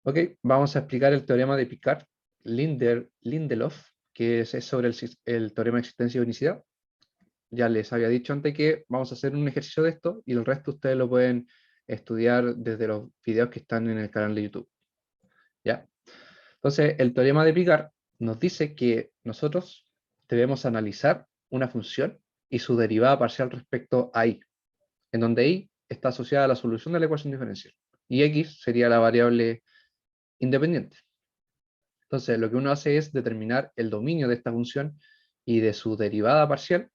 Ok, vamos a explicar el teorema de Picard-Lindelof, que es sobre el teorema de existencia y unicidad. Ya les había dicho antes que vamos a hacer un ejercicio de esto y el resto ustedes lo pueden estudiar desde los videos que están en el canal de YouTube. ¿Ya? Entonces, el teorema de Picard nos dice que nosotros debemos analizar una función y su derivada parcial respecto a y, en donde y está asociada a la solución de la ecuación diferencial y x sería la variable independiente. Entonces, lo que uno hace es determinar el dominio de esta función y de su derivada parcial,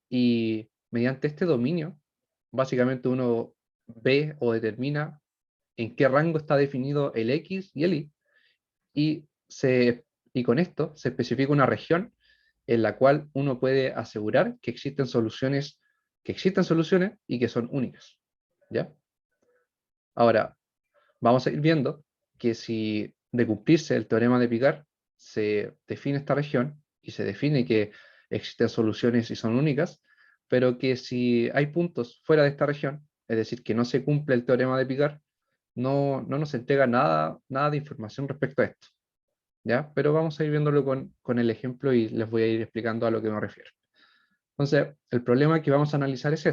y mediante este dominio, básicamente uno ve o determina en qué rango está definido el x y el y, y, y con esto se especifica una región en la cual uno puede asegurar que existen soluciones y que son únicas. ¿Ya? Ahora, vamos a ir viendo que si de cumplirse el teorema de Picard se define esta región y se define que existen soluciones y son únicas, pero que si hay puntos fuera de esta región, es decir, que no se cumple el teorema de Picard, no nos entrega nada de información respecto a esto. ¿Ya? Pero vamos a ir viéndolo con el ejemplo y les voy a ir explicando a lo que me refiero. Entonces, el problema que vamos a analizar es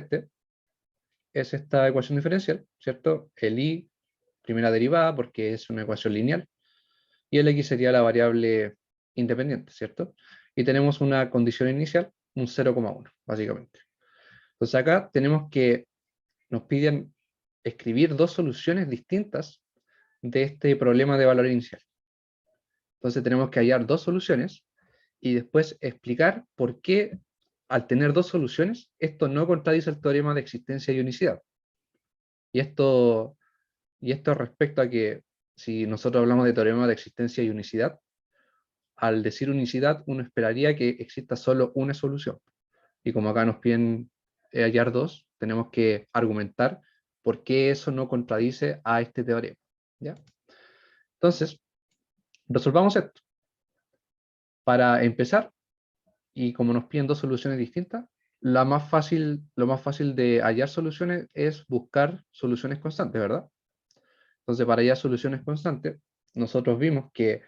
esta ecuación diferencial, ¿cierto? El y, primera derivada, porque es una ecuación lineal, y el x sería la variable independiente, ¿cierto? Y tenemos una condición inicial, un 0,1, básicamente. Entonces acá tenemos que, nos piden escribir dos soluciones distintas de este problema de valor inicial. Entonces tenemos que hallar dos soluciones y después explicar por qué, al tener dos soluciones, esto no contradice el teorema de existencia y unicidad. Y esto respecto a que si nosotros hablamos de teorema de existencia y unicidad, al decir unicidad, uno esperaría que exista solo una solución. Y como acá nos piden hallar dos, tenemos que argumentar por qué eso no contradice a este teorema. ¿Ya? Entonces, resolvamos esto. Para empezar, y como nos piden dos soluciones distintas, lo más fácil de hallar soluciones es buscar soluciones constantes, ¿verdad? Entonces, para hallar soluciones constantes, nosotros vimos que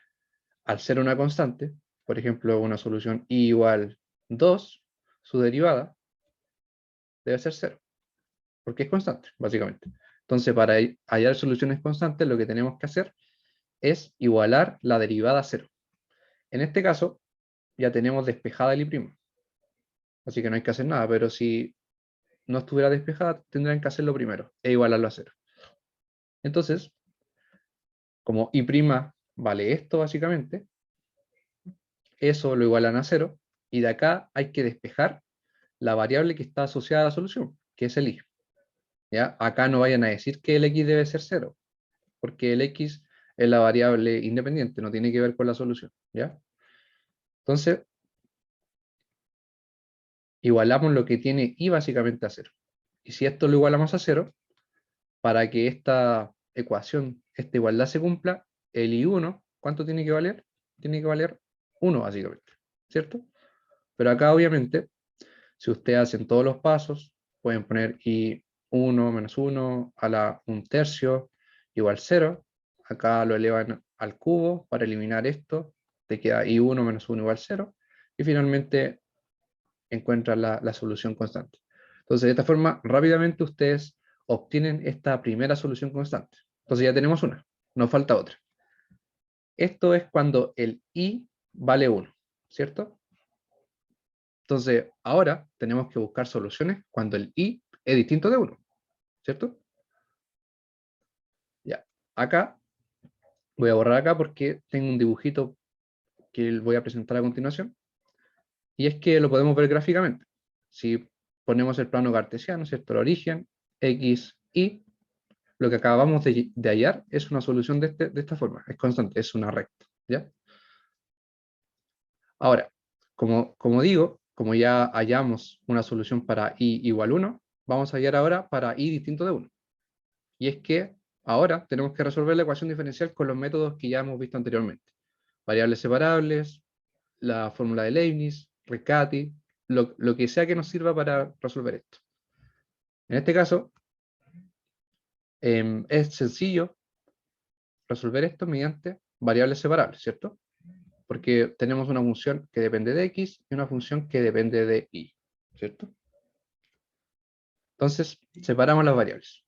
al ser una constante, por ejemplo, una solución y igual 2, su derivada debe ser 0, porque es constante, básicamente. Entonces, para hallar soluciones constantes, lo que tenemos que hacer es igualar la derivada a 0. En este caso, ya tenemos despejada el y', así que no hay que hacer nada, pero si no estuviera despejada, tendrían que hacerlo primero, e igualarlo a 0. Entonces, como y' vale esto, básicamente, eso lo igualan a 0, y de acá hay que despejar la variable que está asociada a la solución, que es el y. ¿Ya? Acá no vayan a decir que el x debe ser 0, porque el x es la variable independiente, no tiene que ver con la solución. ¿Ya? Entonces, igualamos lo que tiene y básicamente a 0. Y si esto lo igualamos a 0, para que esta ecuación, esta igualdad se cumpla, el i1, ¿cuánto tiene que valer? Tiene que valer 1 básicamente, ¿cierto? Pero acá obviamente, si ustedes hacen todos los pasos, pueden poner i1 menos 1 a la 1/3 igual 0. Acá lo elevan al cubo para eliminar esto. Te queda i1 menos 1 igual 0. Y finalmente encuentran la solución constante. Entonces, de esta forma, rápidamente ustedes obtienen esta primera solución constante. Entonces ya tenemos una, nos falta otra. Esto es cuando el i vale 1, ¿cierto? Entonces, ahora tenemos que buscar soluciones cuando el i es distinto de 1, ¿cierto? Ya, acá, voy a borrar acá porque tengo un dibujito que voy a presentar a continuación, y es que lo podemos ver gráficamente. Si ponemos el plano cartesiano, ¿cierto? El origen, x, y, lo que acabamos de hallar es una solución de esta forma, es constante, es una recta, ¿ya? Ahora, como digo, como ya hallamos una solución para i igual 1, vamos a hallar ahora para i distinto de 1. Y es que ahora tenemos que resolver la ecuación diferencial con los métodos que ya hemos visto anteriormente. Variables separables, la fórmula de Leibniz, Riccati, lo que sea que nos sirva para resolver esto. En este caso, es sencillo resolver esto mediante variables separables, ¿cierto? Porque tenemos una función que depende de x y una función que depende de y, ¿cierto? Entonces, separamos las variables.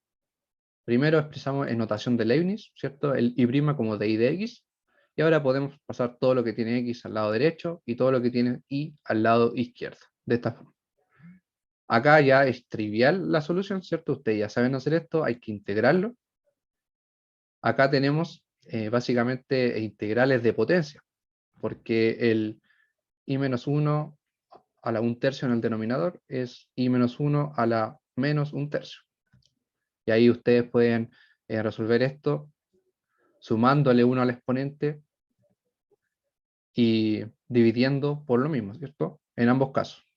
Primero expresamos en notación de Leibniz, ¿cierto? El y' como de y de x. Y ahora podemos pasar todo lo que tiene x al lado derecho y todo lo que tiene y al lado izquierdo, de esta forma. Acá ya es trivial la solución, ¿cierto? Ustedes ya saben hacer esto, hay que integrarlo. Acá tenemos básicamente integrales de potencia, porque el i-1 a la 1/3 en el denominador es i-1 a la menos 1/3. Y ahí ustedes pueden resolver esto sumándole 1 al exponente y dividiendo por lo mismo, ¿cierto? En ambos casos.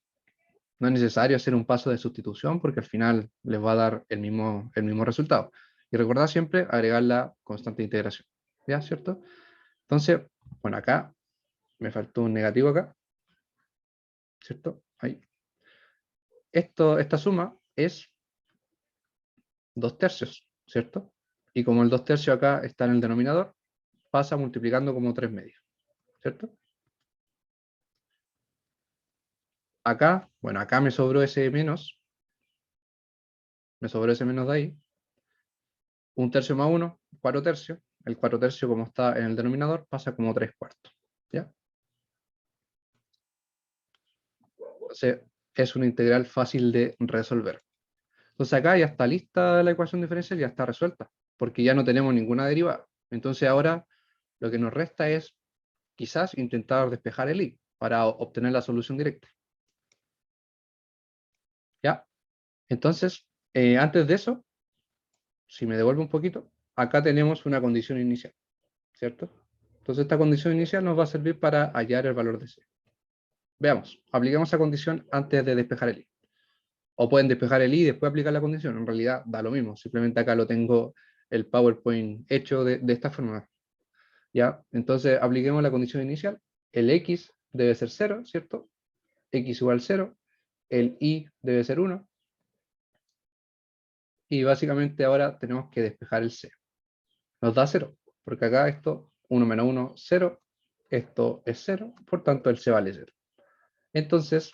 No es necesario hacer un paso de sustitución porque al final les va a dar el mismo resultado. Y recordad siempre agregar la constante de integración. ¿Ya? ¿Cierto? Entonces, bueno, acá me faltó un negativo acá. ¿Cierto? Ahí. Esta suma es 2/3, ¿cierto? Y como el 2/3 acá está en el denominador, pasa multiplicando como 3/2, ¿cierto? Acá, bueno, acá me sobró ese menos de ahí, 1/3 más 1, 4/3, el 4/3 como está en el denominador pasa como 3/4, ¿ya? Entonces es una integral fácil de resolver. Entonces acá ya está lista la ecuación diferencial, ya está resuelta, porque ya no tenemos ninguna derivada. Entonces ahora lo que nos resta es quizás intentar despejar el y para obtener la solución directa. ¿Ya? Entonces, antes de eso, si me devuelvo un poquito, acá tenemos una condición inicial, ¿cierto? Entonces esta condición inicial nos va a servir para hallar el valor de C. Veamos, apliquemos esa condición antes de despejar el i. O pueden despejar el i y después aplicar la condición. En realidad da lo mismo, simplemente acá lo tengo el PowerPoint hecho de esta forma. ¿Ya? Entonces apliquemos la condición inicial. El x debe ser 0, ¿cierto? X igual 0. El y debe ser 1. Y básicamente ahora tenemos que despejar el c. Nos da 0, porque acá esto, 1 menos 1, 0. Esto es 0, por tanto el c vale 0. Entonces,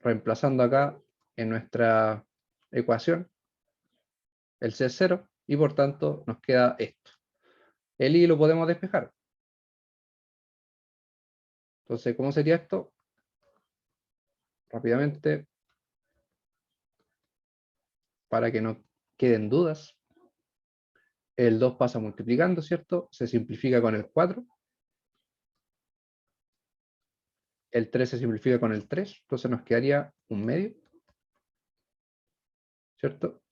reemplazando acá en nuestra ecuación, el c es 0, y por tanto nos queda esto. El i lo podemos despejar. Entonces, ¿cómo sería esto? Rápidamente, para que no queden dudas. El 2 pasa multiplicando, ¿cierto? Se simplifica con el 4. El 3 se simplifica con el 3, entonces nos quedaría un medio, ¿cierto?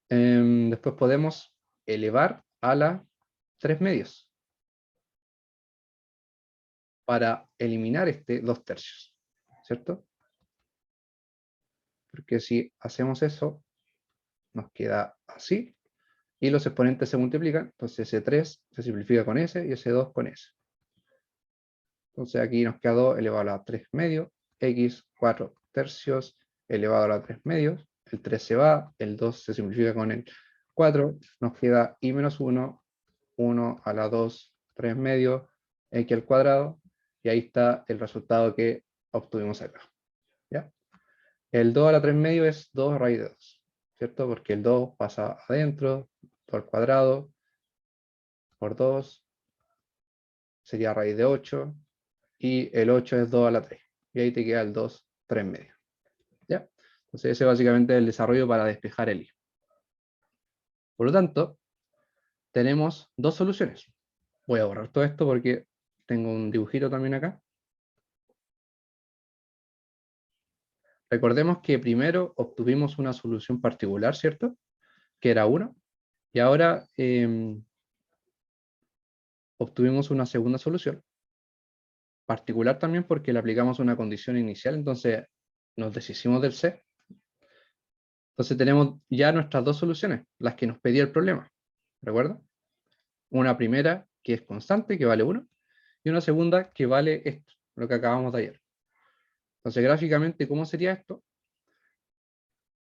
Después podemos elevar a la 3 medios para eliminar este 2/3, ¿cierto? Porque si hacemos eso, nos queda así, y los exponentes se multiplican, entonces ese 3 se simplifica con ese y ese 2 con ese. Entonces aquí nos queda 2 elevado a la 3 medios, x 4/3 elevado a la 3 medios, el 3 se va, el 2 se simplifica con el 4, nos queda y menos 1, 1 a la 2, 3 medios, x al cuadrado, y ahí está el resultado que obtuvimos acá. ¿Ya? El 2 a la 3 medios es 2 raíz de 2, ¿cierto? Porque el 2 pasa adentro, 2 al cuadrado, por 2, sería raíz de 8, y el 8 es 2 a la 3. Y ahí te queda el 2, 3 medios. ¿Ya? Entonces ese básicamente es el desarrollo para despejar el i. Por lo tanto, tenemos dos soluciones. Voy a borrar todo esto porque tengo un dibujito también acá. Recordemos que primero obtuvimos una solución particular, ¿cierto? Que era 1. Y ahora obtuvimos una segunda solución. Particular también porque le aplicamos una condición inicial, entonces nos deshicimos del C. Entonces tenemos ya nuestras dos soluciones, las que nos pedía el problema. ¿Recuerda? Una primera que es constante, que vale 1, y una segunda que vale esto, lo que acabamos de hallar. Entonces gráficamente, ¿cómo sería esto?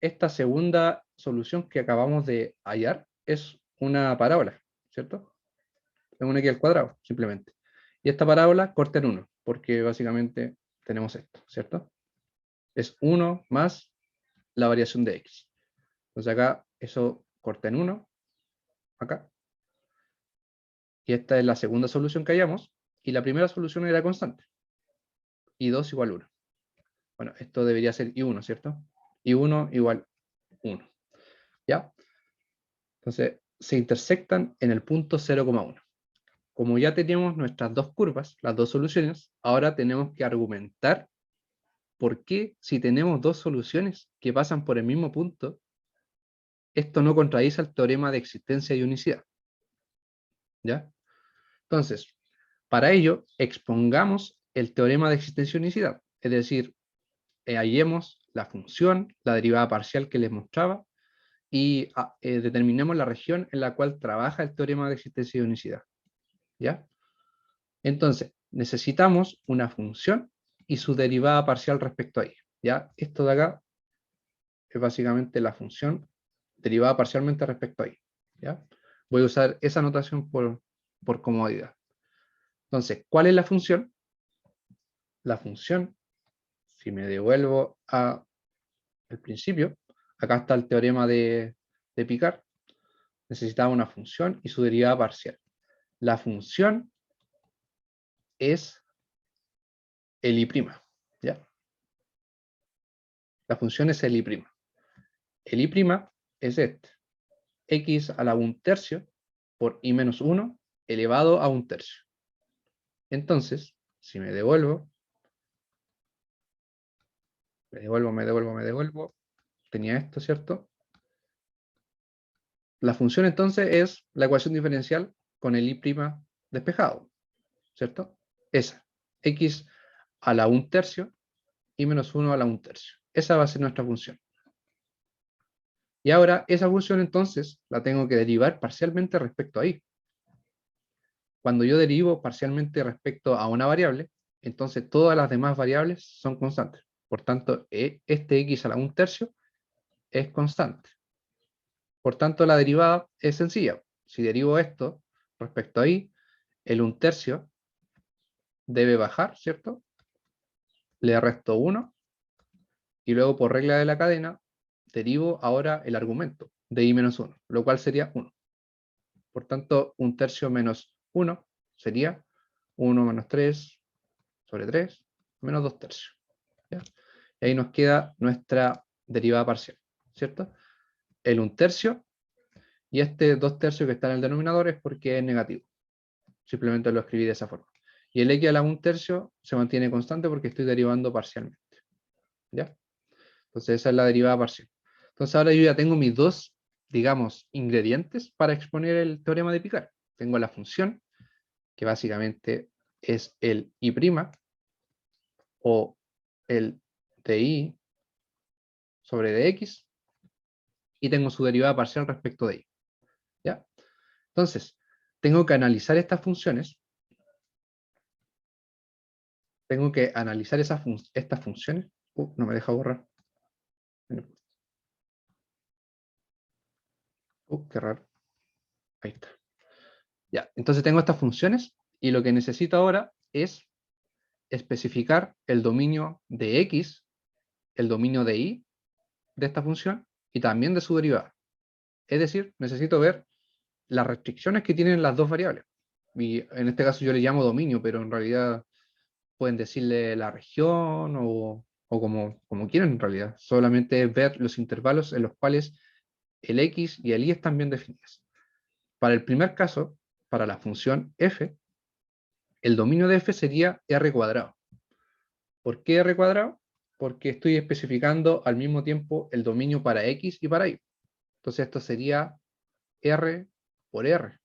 Esta segunda solución que acabamos de hallar es una parábola, ¿cierto? Es un x al cuadrado, simplemente. Y esta parábola corta en 1, porque básicamente tenemos esto, ¿cierto? Es 1 más la variación de x. Entonces acá eso corta en 1, acá. Y esta es la segunda solución que hallamos. Y la primera solución era constante. I2 igual 1. Bueno, esto debería ser I1, ¿cierto? I1 igual 1. ¿Ya? Entonces, se intersectan en el punto 0,1. Como ya teníamos nuestras dos curvas, las dos soluciones, ahora tenemos que argumentar por qué, si tenemos dos soluciones que pasan por el mismo punto, esto no contradice el teorema de existencia y unicidad. ¿Ya? Entonces, para ello, expongamos el teorema de existencia y unicidad, es decir, hallemos la función, la derivada parcial que les mostraba, y determinemos la región en la cual trabaja el teorema de existencia y unicidad. ¿Ya? Entonces, necesitamos una función y su derivada parcial respecto a ella. ¿Ya? Esto de acá es básicamente la función derivada parcialmente respecto a ella. ¿Ya? Voy a usar esa notación por comodidad. Entonces, ¿cuál es la función? La función, si me devuelvo al principio, acá está el teorema de Picard, necesitaba una función y su derivada parcial. La función es el I', ¿ya? La función es el I'. El I' es este, x a la 1/3 por I menos 1 elevado a 1/3. Entonces, si me devuelvo, me devuelvo, tenía esto, ¿cierto? La función entonces es la ecuación diferencial con el I' despejado, ¿cierto? Esa, x a la 1/3 y menos 1 a la 1/3. Esa va a ser nuestra función. Y ahora esa función entonces la tengo que derivar parcialmente respecto a y. Cuando yo derivo parcialmente respecto a una variable, entonces todas las demás variables son constantes. Por tanto, este x a la 1/3 es constante. Por tanto, la derivada es sencilla. Si derivo esto respecto a y, el 1/3 debe bajar, ¿cierto? Le resto 1 y luego por regla de la cadena derivo ahora el argumento de i menos 1, lo cual sería 1. Por tanto, 1/3 menos 1 sería 1 menos 3 sobre 3 menos 2/3. ¿Ya? Y ahí nos queda nuestra derivada parcial, ¿cierto? El 1/3 y este 2/3 que está en el denominador es porque es negativo. Simplemente lo escribí de esa forma. Y el x a la 1/3 se mantiene constante porque estoy derivando parcialmente. ¿Ya? Entonces esa es la derivada parcial. Entonces ahora yo ya tengo mis dos, digamos, ingredientes para exponer el teorema de Picard. Tengo la función, que básicamente es el I' o el di sobre dx, y tengo su derivada parcial respecto de y. ¿Ya? Entonces, tengo que analizar estas funciones, tengo que analizar estas funciones. No me deja borrar. Qué raro. Ahí está. Ya, entonces tengo estas funciones y lo que necesito ahora es especificar el dominio de x, el dominio de y de esta función y también de su derivada. Es decir, necesito ver las restricciones que tienen las dos variables. Y en este caso yo le llamo dominio, pero en realidad pueden decirle la región o como quieran en realidad. Solamente es ver los intervalos en los cuales el x y el y están bien definidos. Para el primer caso, para la función f, el dominio de f sería r cuadrado. ¿Por qué r cuadrado? Porque estoy especificando al mismo tiempo el dominio para x y para y. Entonces esto sería r por r.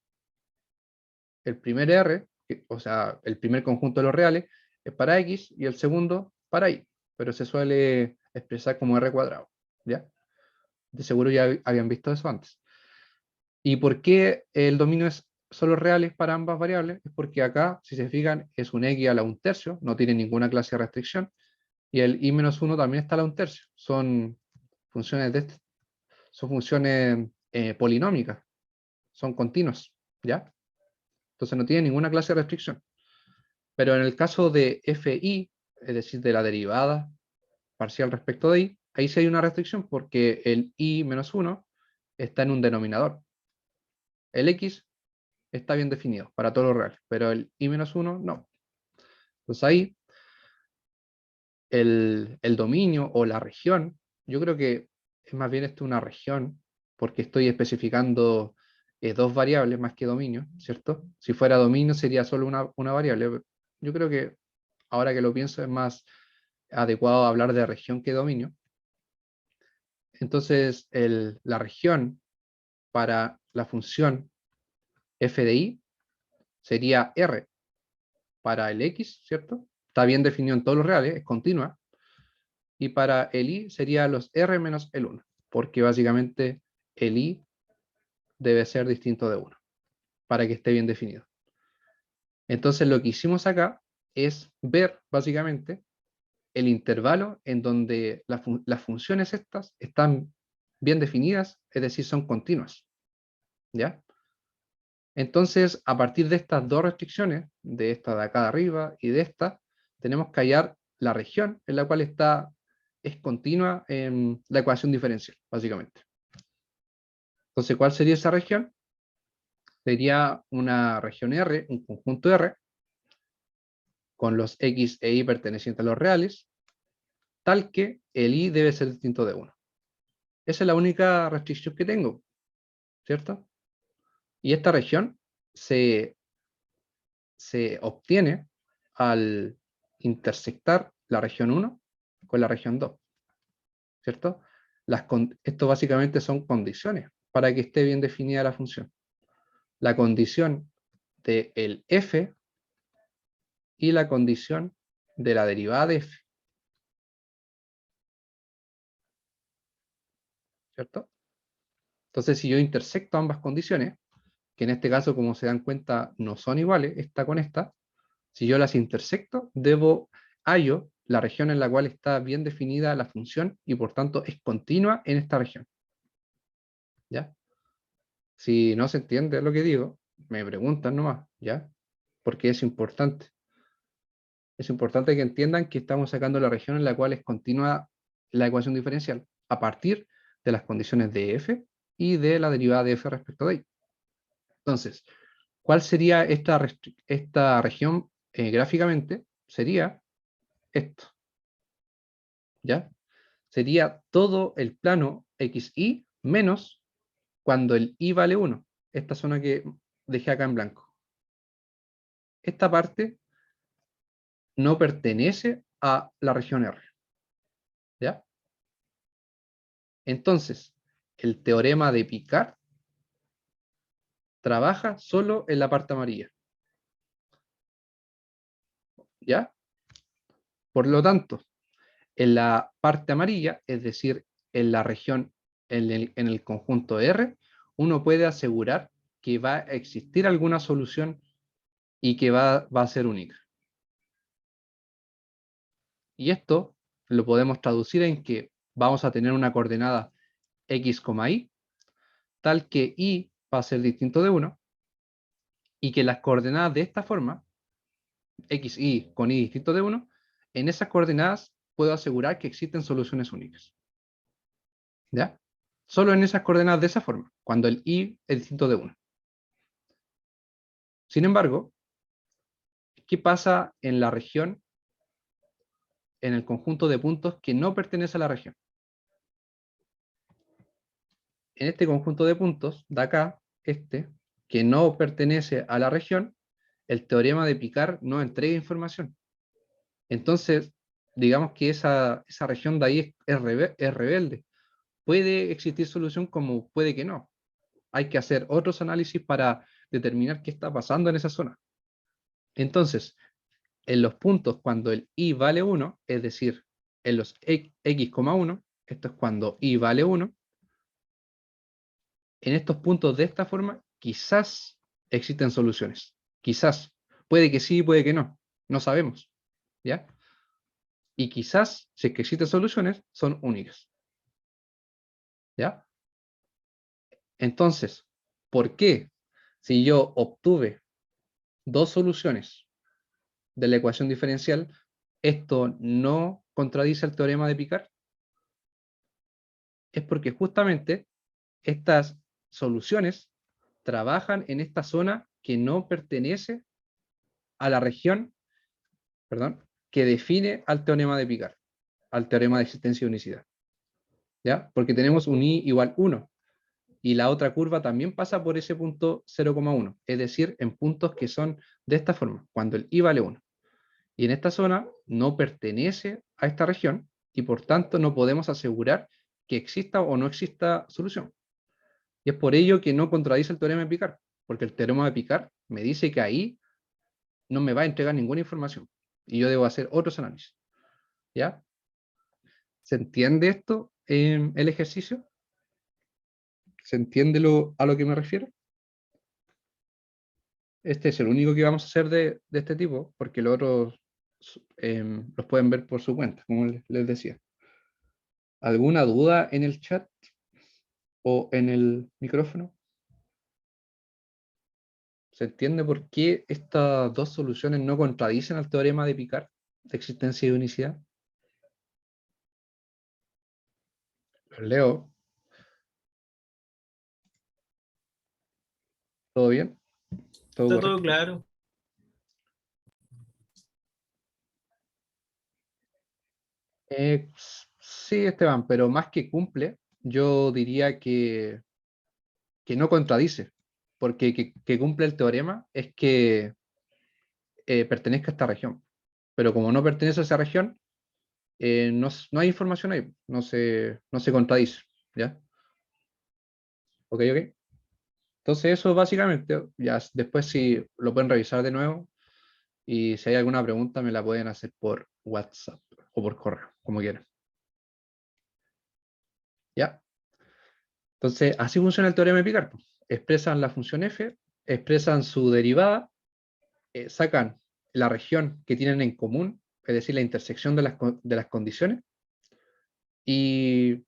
El primer r, o sea, el primer conjunto de los reales, es para x y el segundo para y. Pero se suele expresar como r cuadrado. ¿Ya? De seguro ya habían visto eso antes. ¿Y por qué el dominio es solo reales para ambas variables? Es porque acá, si se fijan, es un x a la 1/3, no tiene ninguna clase de restricción, y el i menos 1 también está a la 1/3. Son funciones son funciones polinómicas, son continuas, ¿ya? Entonces no tiene ninguna clase de restricción. Pero en el caso de FI, es decir, de la derivada parcial respecto de I, ahí sí hay una restricción porque el I menos 1 está en un denominador. El X está bien definido para todos los reales, pero el I menos 1 no. Entonces ahí el dominio o la región, yo creo que es más bien esto una región, porque estoy especificando dos variables más que dominio, ¿cierto? Si fuera dominio sería solo una variable. Yo creo que ahora que lo pienso es más adecuado hablar de región que dominio. Entonces la región para la función f de i sería R para el X, ¿cierto? Está bien definido en todos los reales, es continua. Y para el I sería los R menos el 1, porque básicamente el I debe ser distinto de 1, para que esté bien definido. Entonces lo que hicimos acá es ver básicamente el intervalo en donde las funciones estas están bien definidas, es decir, son continuas. ¿Ya? Entonces, a partir de estas dos restricciones, de esta de acá de arriba y de esta, tenemos que hallar la región en la cual es continua en la ecuación diferencial, básicamente. Entonces, ¿cuál sería esa región? Sería una región R, un conjunto R, con los X e Y pertenecientes a los reales, tal que el Y debe ser distinto de 1. Esa es la única restricción que tengo, ¿cierto? Y esta región se obtiene al intersectar la región 1 con la región 2, ¿cierto? Esto básicamente son condiciones para que esté bien definida la función. La condición del f y la condición de la derivada de f, ¿cierto? Entonces, si yo intersecto ambas condiciones, que en este caso, como se dan cuenta, no son iguales, esta con esta, si yo las intersecto, hallo la región en la cual está bien definida la función y por tanto es continua en esta región. ¿Ya? Si no se entiende lo que digo, me preguntan nomás, ¿ya? Porque es importante. Es importante que entiendan que estamos sacando la región en la cual es continua la ecuación diferencial a partir de las condiciones de f y de la derivada de f respecto de y. Entonces, ¿cuál sería esta región gráficamente? Sería esto, ¿ya? Sería todo el plano xy menos cuando el y vale 1. Esta zona que dejé acá en blanco. Esta parte no pertenece a la región R, ¿ya? Entonces, el teorema de Picard trabaja solo en la parte amarilla, ¿ya? Por lo tanto, en la parte amarilla, es decir, en la región, en el conjunto R, uno puede asegurar que va a existir alguna solución y que va a ser única. Y esto lo podemos traducir en que vamos a tener una coordenada x, y, tal que y va a ser distinto de 1, y que las coordenadas de esta forma, x, y con y distinto de 1, en esas coordenadas puedo asegurar que existen soluciones únicas. ¿Ya? Solo en esas coordenadas de esa forma, cuando el y es distinto de 1. Sin embargo, ¿qué pasa en la región, en el conjunto de puntos que no pertenece a la región? En este conjunto de puntos, de acá, que no pertenece a la región, el teorema de Picard no entrega información. Entonces, digamos que esa región de ahí es rebelde. Puede existir solución como puede que no. Hay que hacer otros análisis para determinar qué está pasando en esa zona. Entonces, en los puntos cuando el i vale 1, es decir, en los x, 1, esto es cuando i vale 1, en estos puntos de esta forma, quizás existen soluciones. Quizás. Puede que sí, puede que no. No sabemos. ¿Ya? Y quizás, si es que existen soluciones, son únicas. ¿Ya? Entonces, ¿por qué? Si yo obtuve dos soluciones de la ecuación diferencial, ¿esto no contradice el teorema de Picard? Es porque justamente estas soluciones trabajan en esta zona que no pertenece a la región, perdón, que define al teorema de Picard, al teorema de existencia de unicidad. ¿Ya? Porque tenemos un i igual 1 y la otra curva también pasa por ese punto 0,1, es decir, en puntos que son de esta forma, cuando el i vale 1. Y en esta zona no pertenece a esta región y por tanto no podemos asegurar que exista o no exista solución. Y es por ello que no contradice el teorema de Picard, porque el teorema de Picard me dice que ahí no me va a entregar ninguna información y yo debo hacer otros análisis. ¿Ya? ¿Se entiende esto en el ejercicio? ¿Se entiende a lo que me refiero? Este es el único que vamos a hacer de este tipo, porque los otros los pueden ver por su cuenta, como les decía. ¿Alguna duda en el chat o en el micrófono? ¿Se entiende por qué estas dos soluciones no contradicen al teorema de Picard de existencia y unicidad? Los leo. ¿Todo bien? ¿Todo Está todo correcto? claro. Sí, Esteban, pero más que cumple, yo diría que no contradice, porque que cumple el teorema es que pertenezca a esta región. Pero como no pertenece a esa región, no hay información ahí, no se contradice. ¿Ya? Ok, ok. Entonces eso básicamente, ya después si lo pueden revisar de nuevo y si hay alguna pregunta me la pueden hacer por WhatsApp o por correo, como quieran. ¿Ya? Entonces así funciona el teorema de Picard. Expresan la función f, expresan su derivada, sacan la región que tienen en común, es decir, la intersección de las condiciones, y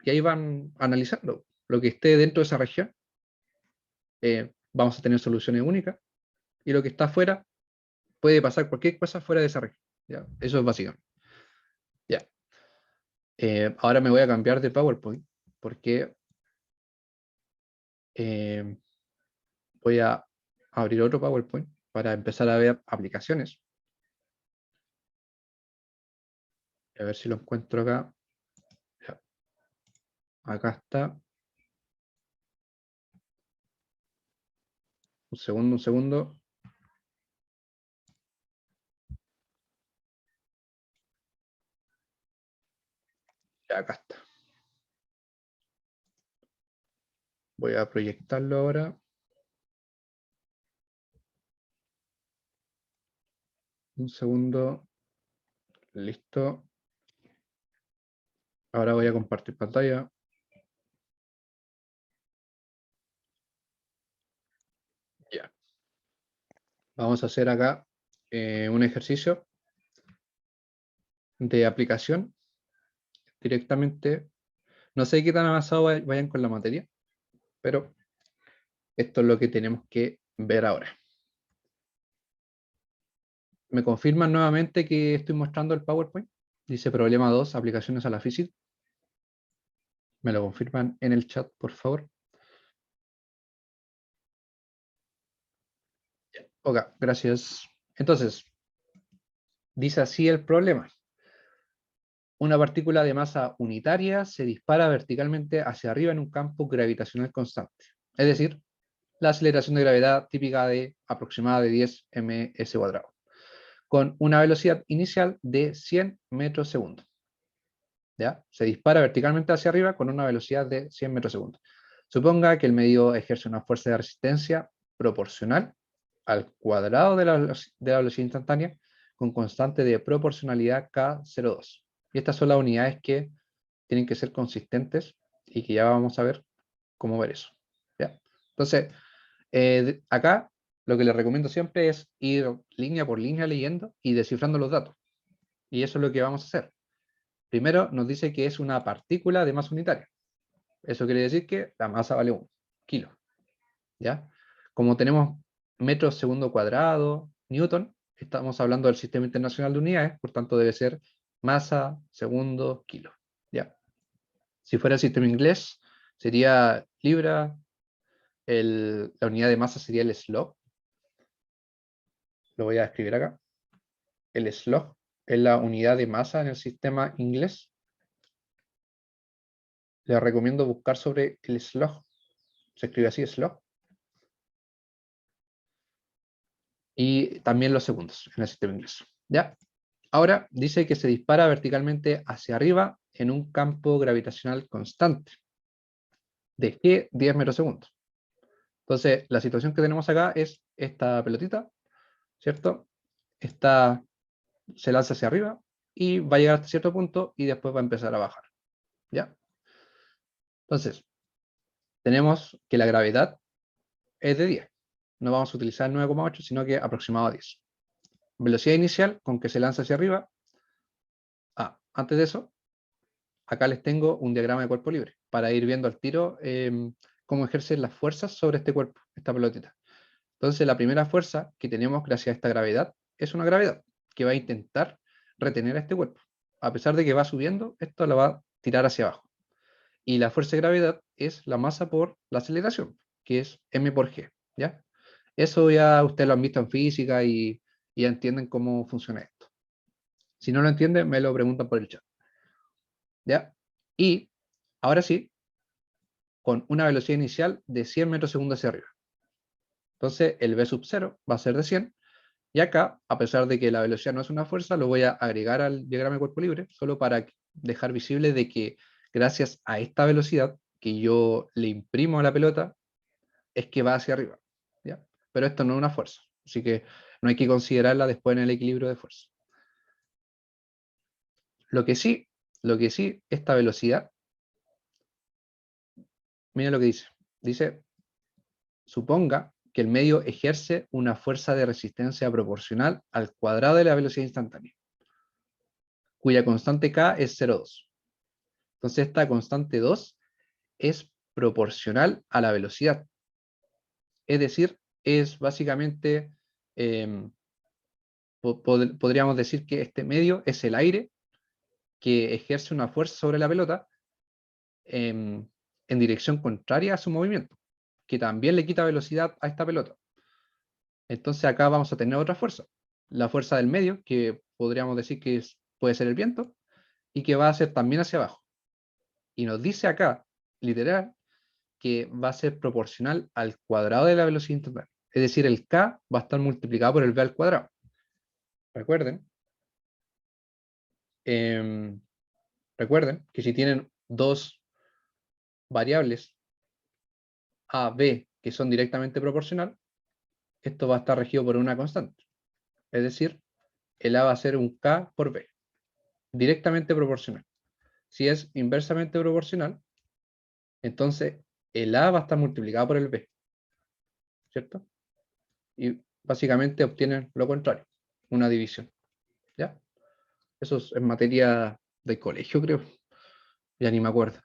ahí van analizando lo que esté dentro de esa región. Vamos a tener soluciones únicas, y lo que está afuera puede pasar cualquier cosa fuera de esa región. ¿Ya? Eso es básicamente. Ya. Ahora me voy a cambiar de PowerPoint porque eh, voy a abrir otro PowerPoint para empezar a ver aplicaciones. A ver si lo encuentro acá. Ya. Acá está. Un segundo, un segundo. Ya, acá está. Voy a proyectarlo ahora. Un segundo. Listo. Ahora voy a compartir pantalla. Ya. Vamos a hacer acá un ejercicio de aplicación directamente. No sé qué tan avanzado vayan con la materia, pero esto es lo que tenemos que ver ahora. ¿Me confirman nuevamente que estoy mostrando el PowerPoint? Dice problema 2, aplicaciones a la física. ¿Me lo confirman en el chat, por favor? Ok, gracias. Entonces, dice así el problema. Una partícula de masa unitaria se dispara verticalmente hacia arriba en un campo gravitacional constante. Es decir, la aceleración de gravedad típica de aproximada de 10 ms², con una velocidad inicial de 100 metros segundo. ¿Ya? Se dispara verticalmente hacia arriba con una velocidad de 100 metros segundo. Suponga que el medio ejerce una fuerza de resistencia proporcional al cuadrado de la velocidad instantánea con constante de proporcionalidad K02. Y estas son las unidades que tienen que ser consistentes y que ya vamos a ver cómo ver eso. ¿Ya? Entonces, acá lo que les recomiendo siempre es ir línea por línea leyendo y descifrando los datos. Y eso es lo que vamos a hacer. Primero nos dice que es una partícula de masa unitaria. Eso quiere decir que la masa vale 1 kilo. ¿Ya? Como tenemos metros segundo cuadrado, newton. Estamos hablando del Sistema Internacional de Unidades, por tanto debe ser masa, segundo, kilo. ¿Ya? Si fuera el sistema inglés, sería libra, la unidad de masa sería el slog. Lo voy a escribir acá. El slog es la unidad de masa en el sistema inglés. Les recomiendo buscar sobre el slog. Se escribe así, slog. Y también los segundos en el sistema inglés. ¿Ya? Ahora dice que se dispara verticalmente hacia arriba en un campo gravitacional constante de G 10 metros segundos. Entonces, la situación que tenemos acá es esta pelotita, ¿cierto? Se lanza hacia arriba y va a llegar hasta cierto punto y después va a empezar a bajar. ¿Ya? Entonces, tenemos que la gravedad es de 10. No vamos a utilizar 9,8, sino que aproximado a 10. Velocidad inicial con que se lanza hacia arriba. Antes de eso, acá les tengo un diagrama de cuerpo libre para ir viendo al tiro cómo ejercen las fuerzas sobre este cuerpo, esta pelotita. Entonces, la primera fuerza que tenemos gracias a esta gravedad es una gravedad que va a intentar retener a este cuerpo. A pesar de que va subiendo, esto lo va a tirar hacia abajo. Y la fuerza de gravedad es la masa por la aceleración, que es m por g. ¿Ya? Eso ya ustedes lo han visto en física y ya entienden cómo funciona esto. Si no lo entienden, me lo preguntan por el chat. ¿Ya? Y ahora sí, con una velocidad inicial de 100 metros segundo hacia arriba. Entonces, el v sub 0 va a ser de 100. Y acá, a pesar de que la velocidad no es una fuerza, lo voy a agregar al diagrama de cuerpo libre, solo para dejar visible de que gracias a esta velocidad que yo le imprimo a la pelota, es que va hacia arriba. ¿Ya? Pero esto no es una fuerza, así que no hay que considerarla después en el equilibrio de fuerza. Lo que sí, esta velocidad, mira lo que dice. Dice, suponga que el medio ejerce una fuerza de resistencia proporcional al cuadrado de la velocidad instantánea, cuya constante K es 0,2. Entonces esta constante 2 es proporcional a la velocidad. Es decir, es básicamente, podríamos decir que este medio es el aire que ejerce una fuerza sobre la pelota en dirección contraria a su movimiento, que también le quita velocidad a esta pelota. Entonces acá vamos a tener otra fuerza, la fuerza del medio, que podríamos decir que puede ser el viento, y que va a ser también hacia abajo. Y nos dice acá, literal, que va a ser proporcional al cuadrado de la velocidad instantánea. Es decir, el K va a estar multiplicado por el V al cuadrado. Recuerden, eh, recuerden que si tienen dos variables A, B, que son directamente proporcional, esto va a estar regido por una constante. Es decir, el A va a ser un K por B, directamente proporcional. Si es inversamente proporcional, entonces el A va a estar multiplicado por el B, ¿cierto? Y básicamente obtienen lo contrario, una división. ¿Ya? Eso es en materia de colegio, creo. Ya ni me acuerdo.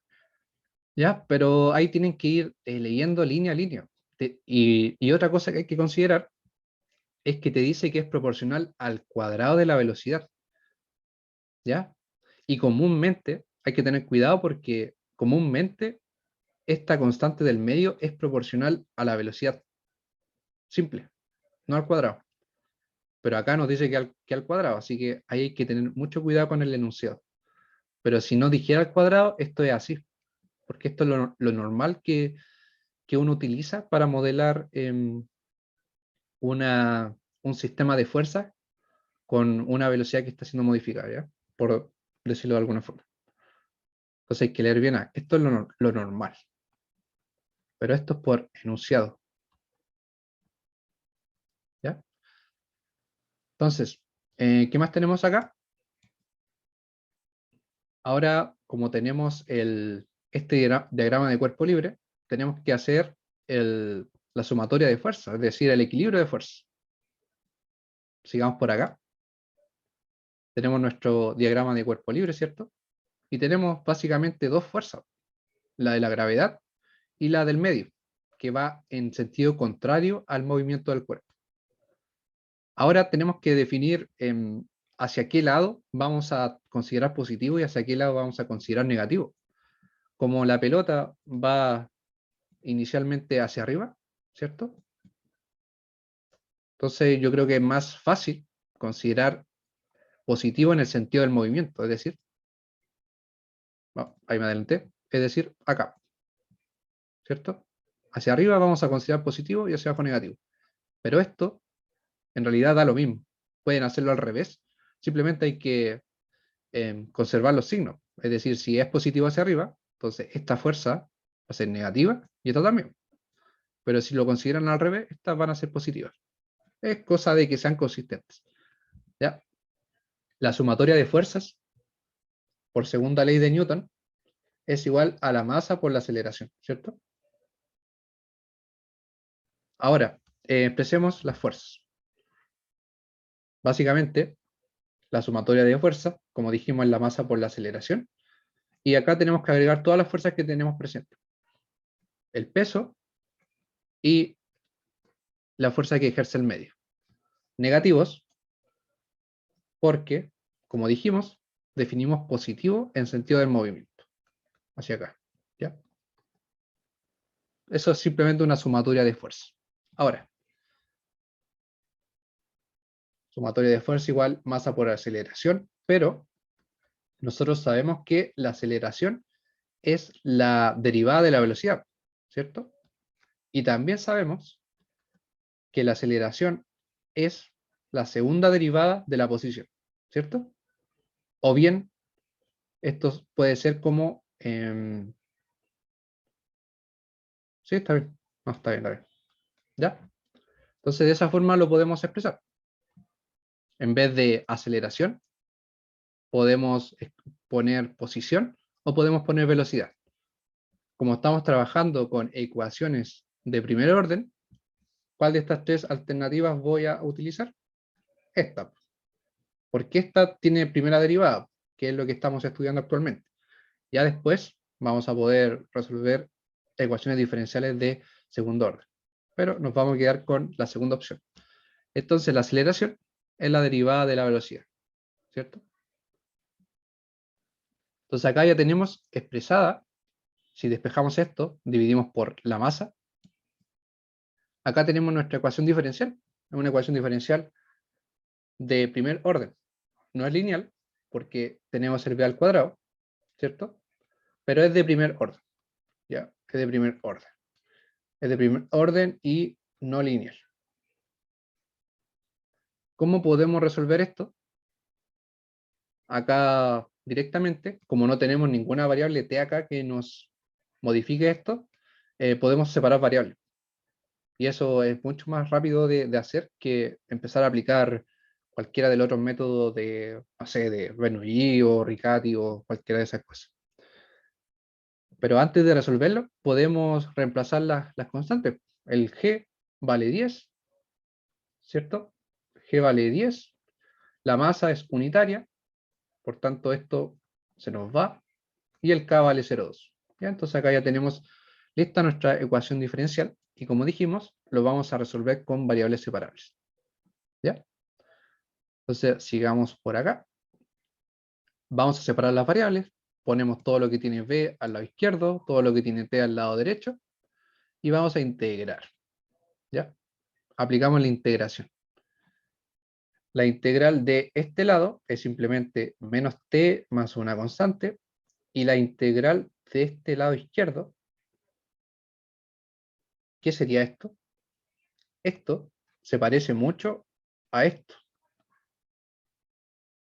¿Ya? Pero ahí tienen que ir leyendo línea a línea. Y otra cosa que hay que considerar es que te dice que es proporcional al cuadrado de la velocidad. ¿Ya? Y comúnmente hay que tener cuidado porque comúnmente esta constante del medio es proporcional a la velocidad. Simple, no al cuadrado. Pero acá nos dice que al cuadrado, así que ahí hay que tener mucho cuidado con el enunciado. Pero si no dijera al cuadrado, esto es así, porque esto es lo normal que uno utiliza para modelar un sistema de fuerza con una velocidad que está siendo modificada, ¿ya? Por decirlo de alguna forma. Entonces hay que leer bien, esto es lo normal, pero esto es por enunciado, ¿ya? Entonces, ¿qué más tenemos acá? Ahora, como tenemos este diagrama de cuerpo libre, tenemos que hacer la sumatoria de fuerza, es decir, el equilibrio de fuerza. Sigamos por acá. Tenemos nuestro diagrama de cuerpo libre, ¿cierto? Y tenemos básicamente dos fuerzas, la de la gravedad y la del medio, que va en sentido contrario al movimiento del cuerpo. Ahora tenemos que definir hacia qué lado vamos a considerar positivo y hacia qué lado vamos a considerar negativo. Como la pelota va inicialmente hacia arriba, ¿cierto? Entonces yo creo que es más fácil considerar positivo en el sentido del movimiento, es decir, ahí me adelanté, es decir, acá, ¿cierto? Hacia arriba vamos a considerar positivo y hacia abajo negativo. Pero esto en realidad da lo mismo. Pueden hacerlo al revés. Simplemente hay que conservar los signos. Es decir, si es positivo hacia arriba, entonces esta fuerza va a ser negativa y esta también. Pero si lo consideran al revés, estas van a ser positivas. Es cosa de que sean consistentes. ¿Ya? La sumatoria de fuerzas, por segunda ley de Newton, es igual a la masa por la aceleración, ¿cierto? Ahora, expresemos las fuerzas. Básicamente, la sumatoria de fuerzas, como dijimos, es la masa por la aceleración. Y acá tenemos que agregar todas las fuerzas que tenemos presentes. El peso y la fuerza que ejerce el medio. Negativos, porque, como dijimos, definimos positivo en sentido del movimiento. Hacia acá. ¿Ya? Eso es simplemente una sumatoria de fuerza. Ahora, sumatoria de fuerza igual masa por aceleración, pero nosotros sabemos que la aceleración es la derivada de la velocidad, ¿cierto? Y también sabemos que la aceleración es la segunda derivada de la posición, ¿cierto? O bien, esto puede ser como... sí, está bien. No, está bien, está bien. ¿Ya? Entonces, de esa forma lo podemos expresar. En vez de aceleración, podemos poner posición o podemos poner velocidad. Como estamos trabajando con ecuaciones de primer orden, ¿cuál de estas tres alternativas voy a utilizar? Esta. Porque esta tiene primera derivada, que es lo que estamos estudiando actualmente. Ya después vamos a poder resolver ecuaciones diferenciales de segundo orden. Pero nos vamos a quedar con la segunda opción. Entonces la aceleración es la derivada de la velocidad, ¿cierto? Entonces acá ya tenemos expresada, si despejamos esto, dividimos por la masa. Acá tenemos nuestra ecuación diferencial. Es una ecuación diferencial de primer orden. No es lineal, porque tenemos el b al cuadrado, ¿cierto? Pero es de primer orden, ¿ya? Es de primer orden. Es de primer orden y no lineal. ¿Cómo podemos resolver esto? Acá directamente, como no tenemos ninguna variable t acá que nos modifique esto, podemos separar variables. Y eso es mucho más rápido de hacer que empezar a aplicar cualquiera de los otros métodos de, no sé, de Bernoulli o Riccati o cualquiera de esas cosas. Pero antes de resolverlo, podemos reemplazar las constantes. El g vale 10, ¿cierto? G vale 10. La masa es unitaria, por tanto esto se nos va. Y el k vale 0,2. ¿Ya? Entonces acá ya tenemos lista nuestra ecuación diferencial. Y como dijimos, lo vamos a resolver con variables separables. ¿Ya? Entonces sigamos por acá. Vamos a separar las variables. Ponemos todo lo que tiene b al lado izquierdo, todo lo que tiene t al lado derecho. Y vamos a integrar. ¿Ya? Aplicamos la integración. La integral de este lado es simplemente menos t más una constante, y la integral de este lado izquierdo, ¿qué sería esto? Esto se parece mucho a esto,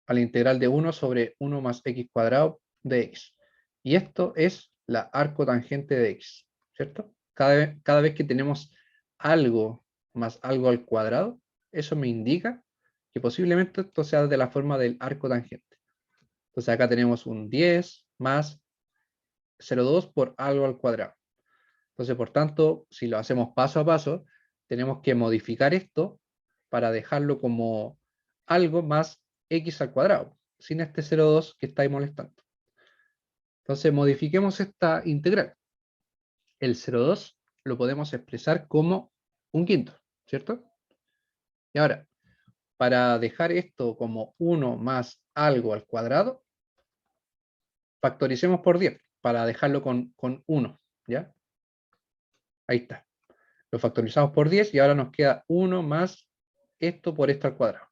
a la integral de 1 sobre 1 más x cuadrado de x. Y esto es la arcotangente de x, ¿cierto? Cada vez que tenemos algo más algo al cuadrado, eso me indica que posiblemente esto sea de la forma del arco tangente. Entonces acá tenemos un 10 más 0,2 por algo al cuadrado. Entonces, por tanto, si lo hacemos paso a paso, tenemos que modificar esto para dejarlo como algo más x al cuadrado, sin este 0,2 que estáis molestando. Entonces, modifiquemos esta integral. El 0,2 lo podemos expresar como un quinto, ¿cierto? Y ahora, para dejar esto como 1 más algo al cuadrado, factoricemos por 10 para dejarlo con 1, ¿ya? Ahí está. Lo factorizamos por 10 y ahora nos queda 1 más esto por esto al cuadrado.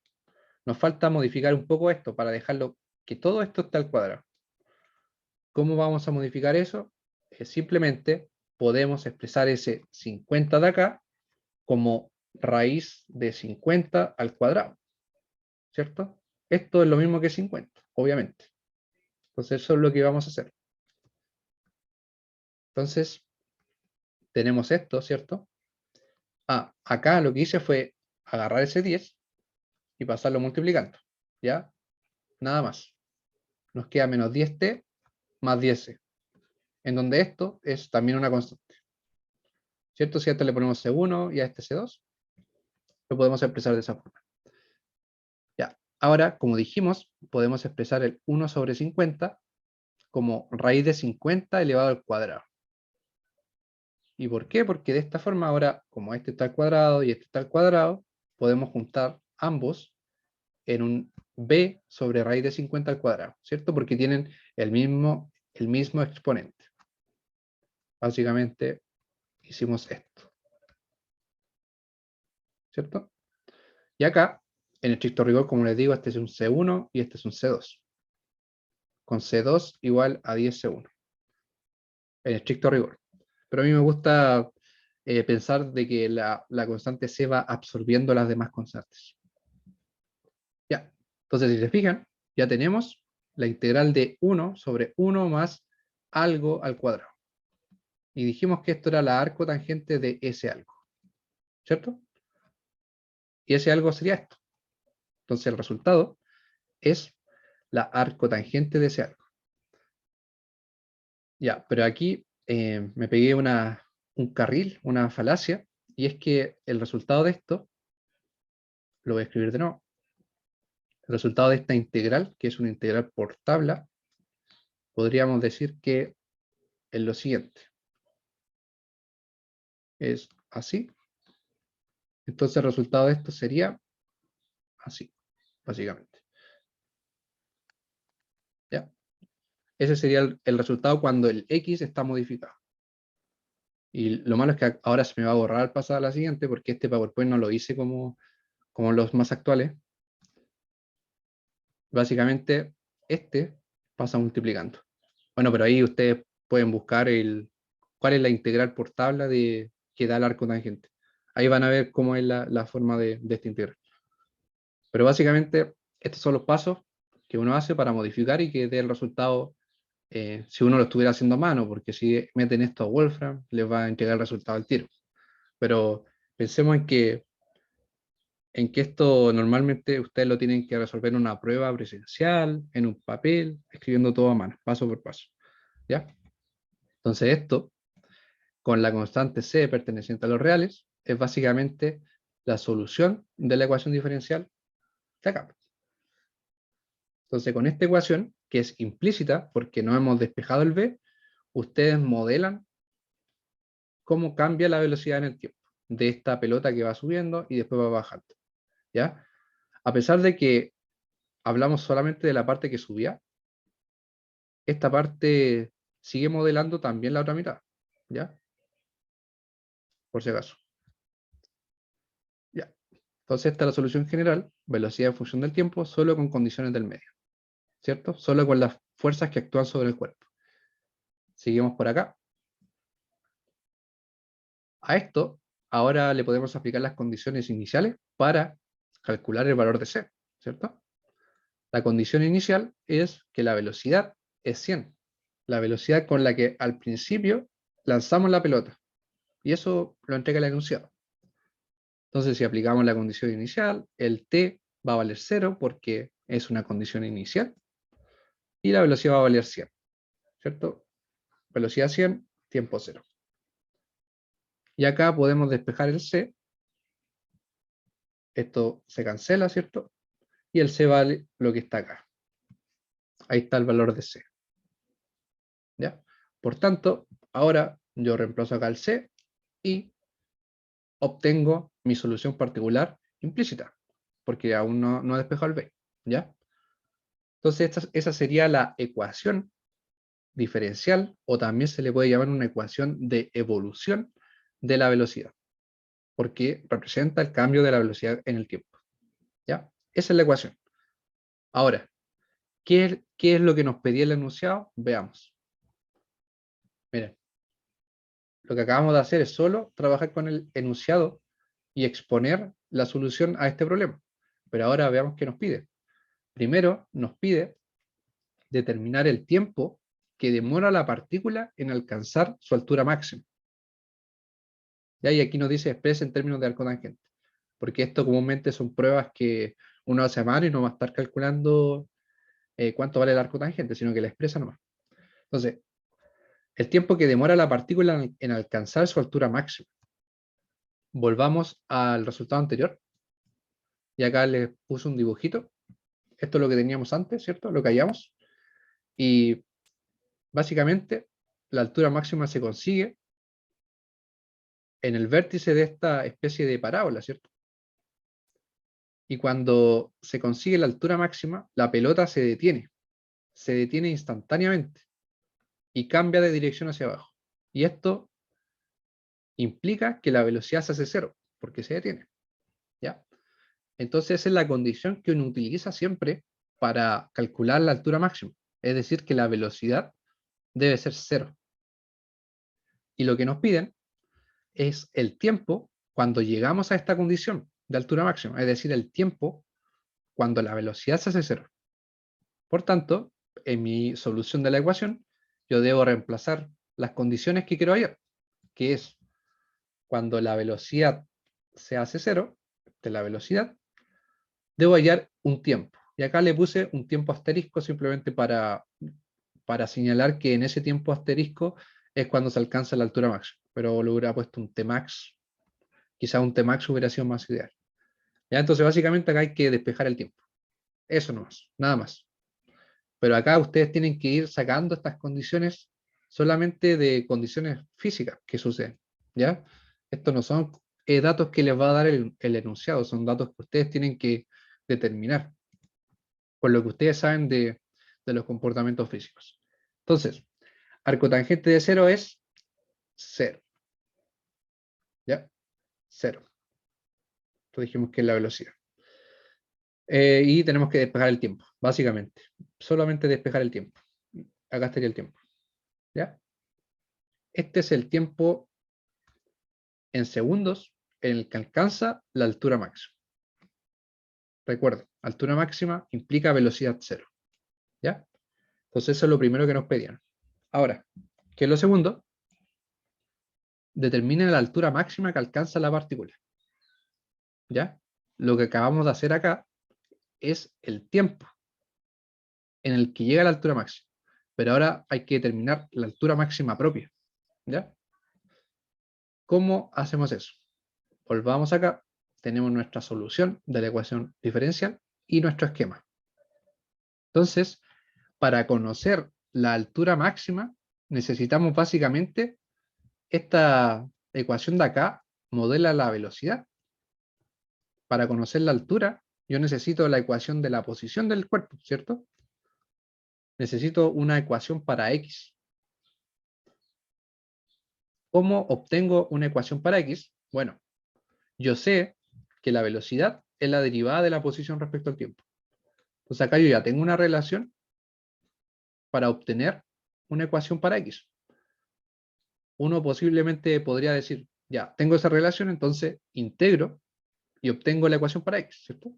Nos falta modificar un poco esto para dejarlo que todo esto esté al cuadrado. ¿Cómo vamos a modificar eso? Simplemente podemos expresar ese 50 de acá como raíz de 50 al cuadrado, ¿cierto? Esto es lo mismo que 50, obviamente. Entonces eso es lo que vamos a hacer. Entonces, tenemos esto, ¿cierto? Acá lo que hice fue agarrar ese 10 y pasarlo multiplicando, ¿ya? Nada más. Nos queda menos 10t más 10c, en donde esto es también una constante, ¿cierto? Si a este le ponemos c1 y a este c2, lo podemos expresar de esa forma. Ya. Ahora, como dijimos, podemos expresar el 1 sobre 50 como raíz de 50 elevado al cuadrado. ¿Y por qué? Porque de esta forma ahora, como este está al cuadrado y este está al cuadrado, podemos juntar ambos en un b sobre raíz de 50 al cuadrado, ¿cierto? Porque tienen el mismo exponente. Básicamente hicimos esto, ¿cierto? Y acá, en estricto rigor, como les digo, este es un C1 y este es un C2. Con C2 igual a 10C1. En estricto rigor. Pero a mí me gusta pensar de que la constante C va absorbiendo las demás constantes. Ya. Entonces, si se fijan, ya tenemos la integral de 1 sobre 1 más algo al cuadrado. Y dijimos que esto era la arcotangente de ese algo, ¿cierto? Y ese algo sería esto. Entonces el resultado es la arcotangente de ese algo. Ya, pero aquí me pegué un carril, una falacia, y es que el resultado de esto, lo voy a escribir de nuevo, el resultado de esta integral, que es una integral por tabla, podríamos decir que es lo siguiente. Es así. Entonces el resultado de esto sería así, básicamente. ¿Ya? Ese sería el resultado cuando el X está modificado. Y lo malo es que ahora se me va a borrar al pasar a la siguiente, porque este PowerPoint no lo hice como los más actuales. Básicamente, este pasa multiplicando. Bueno, pero ahí ustedes pueden buscar cuál es la integral por tabla que da el arco tangente. Ahí van a ver cómo es la forma de esta integral. Pero básicamente, estos son los pasos que uno hace para modificar y que dé el resultado si uno lo estuviera haciendo a mano, porque si meten esto a Wolfram, les va a entregar el resultado al tiro. Pero pensemos en que esto normalmente ustedes lo tienen que resolver en una prueba presencial, en un papel, escribiendo todo a mano, paso por paso. ¿Ya? Entonces esto, con la constante c perteneciente a los reales, es básicamente la solución de la ecuación diferencial de acá. Entonces con esta ecuación, que es implícita porque no hemos despejado el v, ustedes modelan cómo cambia la velocidad en el tiempo de esta pelota que va subiendo y después va bajando. ¿Ya? A pesar de que hablamos solamente de la parte que subía, esta parte sigue modelando también la otra mitad, ¿ya? Por si acaso. Ya. Entonces esta es la solución general, velocidad en función del tiempo, solo con condiciones del medio, ¿cierto? Solo con las fuerzas que actúan sobre el cuerpo. Seguimos por acá. A esto, ahora le podemos aplicar las condiciones iniciales para calcular el valor de C, ¿cierto? La condición inicial es que la velocidad es 100, la velocidad con la que al principio lanzamos la pelota, y eso lo entrega el enunciado. Entonces, si aplicamos la condición inicial, el t va a valer 0 porque es una condición inicial, y la velocidad va a valer 100, ¿cierto? Velocidad 100, tiempo 0. Y acá podemos despejar el c, esto se cancela, ¿cierto? Y el c vale lo que está acá. Ahí está el valor de c. ¿Ya? Por tanto, ahora yo reemplazo acá el c y obtengo mi solución particular implícita, porque aún no ha despejado el B, ¿ya? Entonces esa sería la ecuación diferencial, o también se le puede llamar una ecuación de evolución de la velocidad, porque representa el cambio de la velocidad en el tiempo, ¿ya? Esa es la ecuación. Ahora, ¿qué es lo que nos pedía el enunciado? Veamos. Miren, lo que acabamos de hacer es solo trabajar con el enunciado y exponer la solución a este problema. Pero ahora veamos qué nos pide. Primero nos pide determinar el tiempo que demora la partícula en alcanzar su altura máxima. ¿Ya? Y aquí nos dice expresa en términos de arco tangente, porque esto comúnmente son pruebas que uno hace a mano y no va a estar calculando cuánto vale el arco tangente, sino que la expresa nomás. Entonces, el tiempo que demora la partícula en alcanzar su altura máxima. Volvamos al resultado anterior. Y acá les puse un dibujito. Esto es lo que teníamos antes, ¿cierto? Lo que hallamos. Y básicamente la altura máxima se consigue en el vértice de esta especie de parábola, ¿cierto? Y cuando se consigue la altura máxima, la pelota se detiene instantáneamente y cambia de dirección hacia abajo. Y esto implica que la velocidad se hace cero, porque se detiene, ¿ya? Entonces esa es la condición que uno utiliza siempre para calcular la altura máxima. Es decir, que la velocidad debe ser cero. Y lo que nos piden es el tiempo cuando llegamos a esta condición de altura máxima, es decir, el tiempo cuando la velocidad se hace cero. Por tanto, en mi solución de la ecuación, yo debo reemplazar las condiciones que quiero hallar, que es cuando la velocidad se hace cero, de la velocidad, debo hallar un tiempo. Y acá le puse un tiempo asterisco simplemente para señalar que en ese tiempo asterisco es cuando se alcanza la altura máxima. Pero le hubiera puesto un Tmax, quizá un Tmax hubiera sido más ideal. ¿Ya? Entonces básicamente acá hay que despejar el tiempo. Eso nomás, nada más. Pero acá ustedes tienen que ir sacando estas condiciones solamente de condiciones físicas que suceden. ¿Ya? Estos no son datos que les va a dar el enunciado, son datos que ustedes tienen que determinar, por lo que ustedes saben de los comportamientos físicos. Entonces, arco tangente de cero es cero. ¿Ya? Cero. Esto dijimos que es la velocidad. Y tenemos que despejar el tiempo, básicamente. Solamente despejar el tiempo. Acá estaría el tiempo. ¿Ya? Este es el tiempo en segundos en el que alcanza la altura máxima. Recuerden, altura máxima implica velocidad cero. ¿Ya? Entonces eso es lo primero que nos pedían. Ahora, ¿qué es lo segundo? Determina la altura máxima que alcanza la partícula. ¿Ya? Lo que acabamos de hacer acá es el tiempo en el que llega a la altura máxima. Pero ahora hay que determinar la altura máxima propia. ¿Ya? ¿Cómo hacemos eso? Volvamos acá. Tenemos nuestra solución de la ecuación diferencial y nuestro esquema. Entonces, para conocer la altura máxima, necesitamos básicamente esta ecuación de acá, modela la velocidad. Para conocer la altura, yo necesito la ecuación de la posición del cuerpo, ¿cierto? Necesito una ecuación para X. ¿Cómo obtengo una ecuación para X? Bueno, yo sé que la velocidad es la derivada de la posición respecto al tiempo. Entonces acá yo ya tengo una relación para obtener una ecuación para X. Uno posiblemente podría decir, ya, tengo esa relación, entonces integro y obtengo la ecuación para X, ¿cierto?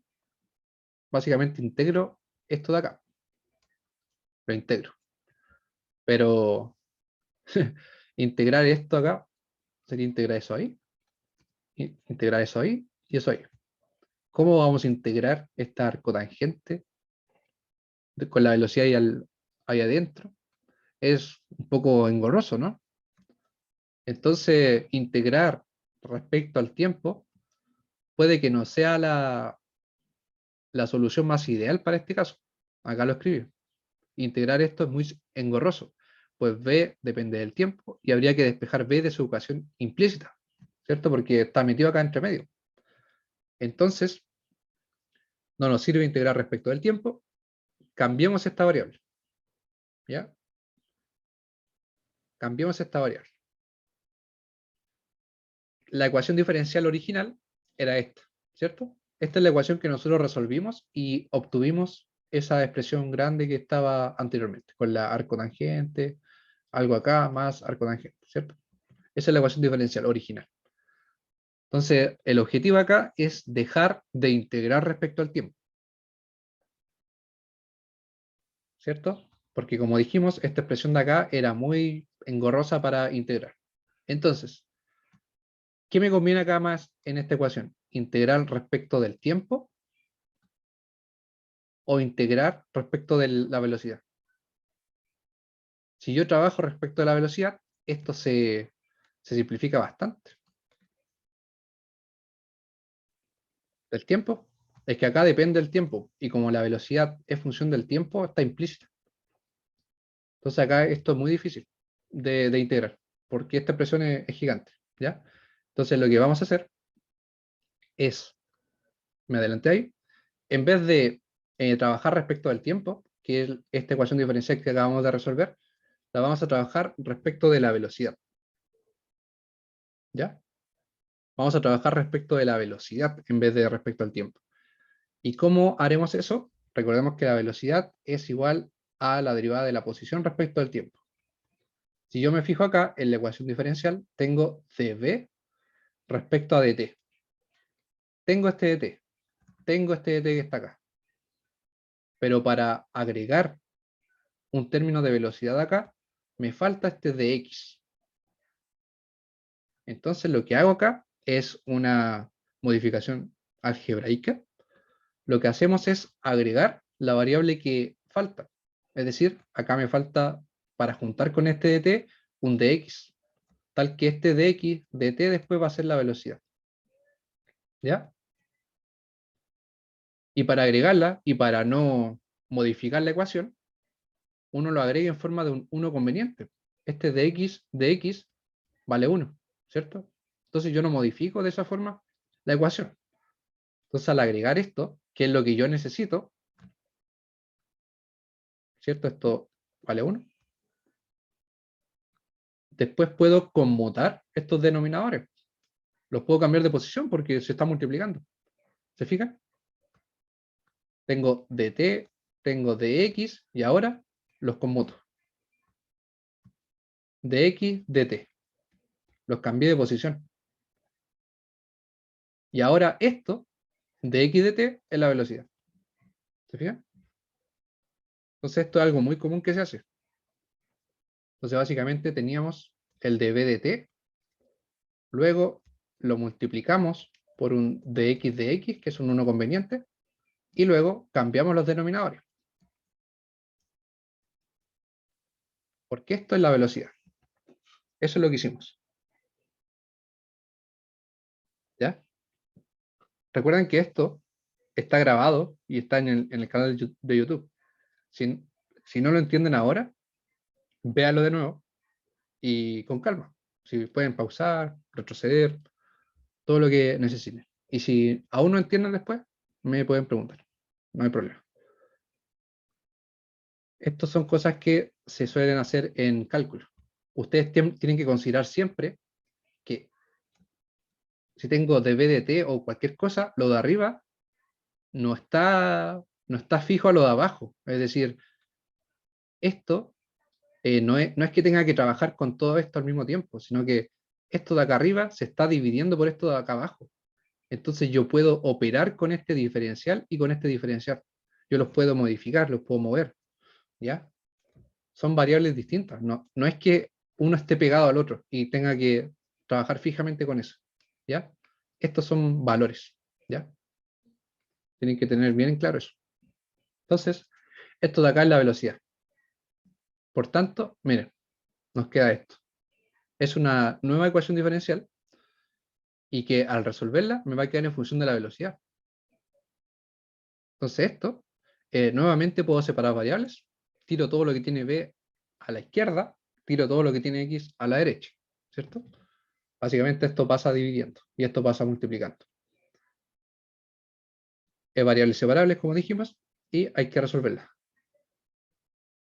Básicamente integro esto de acá. Lo integro. Pero integrar esto acá sería integrar eso ahí, integrar eso ahí y eso ahí. ¿Cómo vamos a integrar esta arcotangente con la velocidad ahí adentro? Es un poco engorroso, ¿no? Entonces, integrar respecto al tiempo puede que no sea la solución más ideal para este caso. Acá lo escribí. Integrar esto es muy engorroso, pues B depende del tiempo y habría que despejar B de su ecuación implícita, ¿cierto? Porque está metido acá entre medio. Entonces, no nos sirve integrar respecto del tiempo, cambiemos esta variable. ¿Ya? Cambiemos esta variable. La ecuación diferencial original era esta, ¿cierto? Esta es la ecuación que nosotros resolvimos y obtuvimos esa expresión grande que estaba anteriormente, con la arco tangente, algo acá, más arco tangente, ¿cierto? Esa es la ecuación diferencial original. Entonces, el objetivo acá es dejar de integrar respecto al tiempo, ¿cierto? Porque como dijimos, esta expresión de acá era muy engorrosa para integrar. Entonces, ¿qué me conviene acá más en esta ecuación? ¿Integrar respecto del tiempo o integrar respecto de la velocidad? Si yo trabajo respecto de la velocidad, esto se simplifica bastante. ¿El tiempo? Es que acá depende del tiempo, y como la velocidad es función del tiempo, está implícita. Entonces acá esto es muy difícil de integrar, porque esta expresión es gigante, ¿ya? Entonces lo que vamos a hacer es, me adelanté ahí, en vez de trabajar respecto del tiempo, que es esta ecuación diferencial que acabamos de resolver, la vamos a trabajar respecto de la velocidad, ¿ya? Vamos a trabajar respecto de la velocidad en vez de respecto al tiempo. ¿Y cómo haremos eso? Recordemos que la velocidad es igual a la derivada de la posición respecto al tiempo. Si yo me fijo acá en la ecuación diferencial, tengo dv respecto a dt. Tengo este dt, tengo este dt que está acá. Pero para agregar un término de velocidad acá, me falta este dx. Entonces lo que hago acá es una modificación algebraica. Lo que hacemos es agregar la variable que falta. Es decir, acá me falta para juntar con este dt un dx, tal que este dx dt después va a ser la velocidad. ¿Ya? Y para agregarla y para no modificar la ecuación, uno lo agrega en forma de un 1 conveniente. Este dx vale 1, ¿cierto? Entonces yo no modifico de esa forma la ecuación. Entonces al agregar esto, que es lo que yo necesito, ¿cierto? Esto vale 1. Después puedo conmutar estos denominadores. Los puedo cambiar de posición porque se está multiplicando. ¿Se fijan? Tengo dt, tengo dx y ahora los conmuto. Dx, dt. Los cambié de posición. Y ahora esto, dx, dt, es la velocidad. ¿Se fijan? Entonces esto es algo muy común que se hace. Entonces básicamente teníamos el dv dt, luego lo multiplicamos por un dx dx, que es un 1 conveniente, y luego cambiamos los denominadores. Porque esto es la velocidad. Eso es lo que hicimos. ¿Ya? Recuerden que esto está grabado y está en el canal de YouTube. Si no lo entienden ahora, véanlo de nuevo y con calma. Si pueden pausar, retroceder, todo lo que necesiten. Y si aún no entienden después, me pueden preguntar. No hay problema. Estas son cosas que se suelen hacer en cálculo. Ustedes tienen que considerar siempre que si tengo dv/dt o cualquier cosa, lo de arriba no está fijo a lo de abajo. Es decir, esto no es que tenga que trabajar con todo esto al mismo tiempo, sino que esto de acá arriba se está dividiendo por esto de acá abajo. Entonces yo puedo operar con este diferencial y con este diferencial. Yo los puedo modificar, los puedo mover, ¿ya? Son variables distintas. No es que uno esté pegado al otro y tenga que trabajar fijamente con eso, ¿ya? Estos son valores, ¿ya? Tienen que tener bien en claro eso. Entonces, esto de acá es la velocidad. Por tanto, miren, nos queda esto. Es una nueva ecuación diferencial y que al resolverla me va a quedar en función de la velocidad. Entonces esto, nuevamente puedo separar variables, tiro todo lo que tiene b a la izquierda, tiro todo lo que tiene x a la derecha, ¿cierto? Básicamente esto pasa dividiendo y esto pasa multiplicando. variables separables, como dijimos, y hay que resolverlas.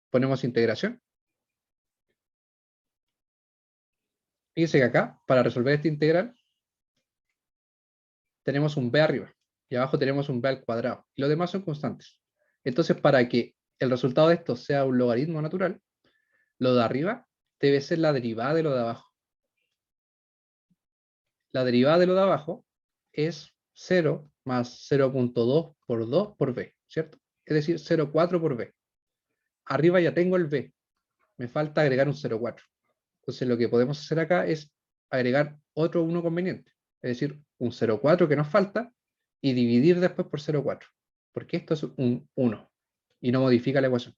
Ponemos integración. Fíjense que acá, para resolver esta integral, tenemos un b arriba, y abajo tenemos un b al cuadrado, y los demás son constantes. Entonces, para que el resultado de esto sea un logaritmo natural, lo de arriba debe ser la derivada de lo de abajo. La derivada de lo de abajo es 0 más 0.2 por 2 por b, ¿cierto? Es decir, 0,4 por b. Arriba ya tengo el b, me falta agregar un 0,4. Entonces lo que podemos hacer acá es agregar otro 1 conveniente, es decir, un 0,4 que nos falta y dividir después por 0,4, porque esto es un 1 y no modifica la ecuación.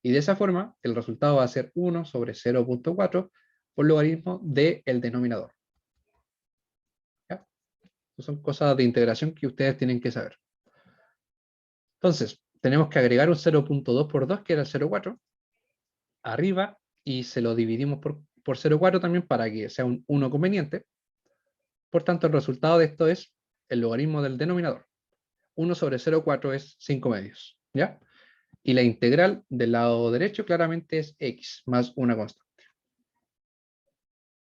Y de esa forma el resultado va a ser 1 sobre 0.4 por logaritmo del denominador. ¿Ya? Son cosas de integración que ustedes tienen que saber. Entonces, tenemos que agregar un 0.2 por 2, que era el 0,4, arriba, y se lo dividimos por 0,4 también para que sea un 1 conveniente. Por tanto, el resultado de esto es el logaritmo del denominador. 1 sobre 0,4 es 5 medios. ¿Ya? Y la integral del lado derecho claramente es x más una constante.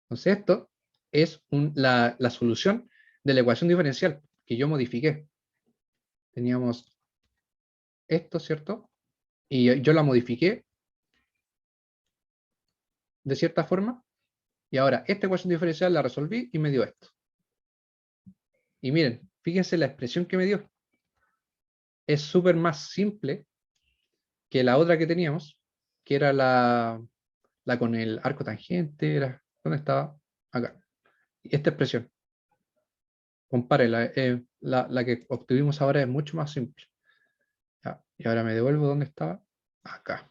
Entonces, esto es la solución de la ecuación diferencial que yo modifiqué. Teníamos esto, ¿cierto? Y yo la modifiqué de cierta forma. Y ahora esta ecuación diferencial la resolví y me dio esto. Y miren, fíjense la expresión que me dio. Es súper más simple que la otra que teníamos, que era la con el arco tangente. ¿Dónde estaba? Acá. Y esta expresión. Compárela. La que obtuvimos ahora es mucho más simple. Ya, y ahora me devuelvo. ¿Dónde estaba? Acá.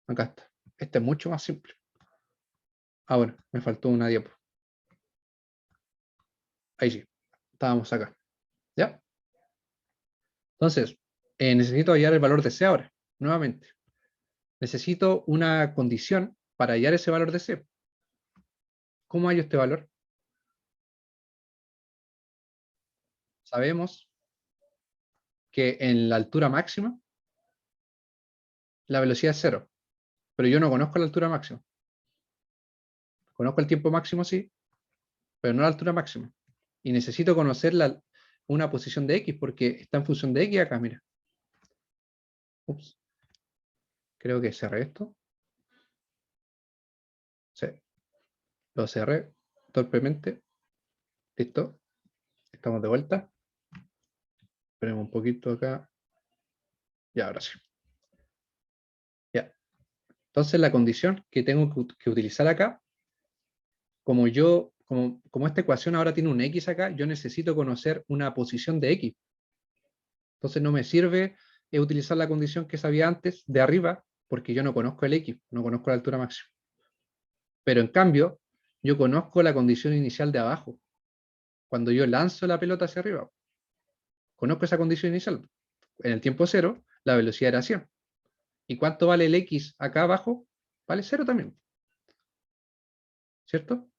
Acá está. Esta es mucho más simple. Ah, bueno, me faltó una diapo. Ahí sí. Estábamos acá. ¿Ya? Entonces, necesito hallar el valor de C ahora. Nuevamente. Necesito una condición para hallar ese valor de C. ¿Cómo hallo este valor? Sabemos que en la altura máxima la velocidad es cero, pero yo no conozco la altura máxima. Conozco el tiempo máximo, sí, pero no la altura máxima. Y necesito conocer una posición de X, porque está en función de X acá, mira. Ups. Creo que cerré esto. Sí, lo cerré torpemente. Listo. Estamos de vuelta. Esperemos un poquito acá. Y ahora sí. Ya. Entonces la condición que tengo que utilizar acá, como esta ecuación ahora tiene un X acá, yo necesito conocer una posición de X. Entonces no me sirve utilizar la condición que sabía antes de arriba, porque yo no conozco el X, no conozco la altura máxima. Pero en cambio, yo conozco la condición inicial de abajo. Cuando yo lanzo la pelota hacia arriba, conozco esa condición inicial. En el tiempo cero, la velocidad era 100. ¿Y cuánto vale el X acá abajo? Vale 0 también. ¿Cierto?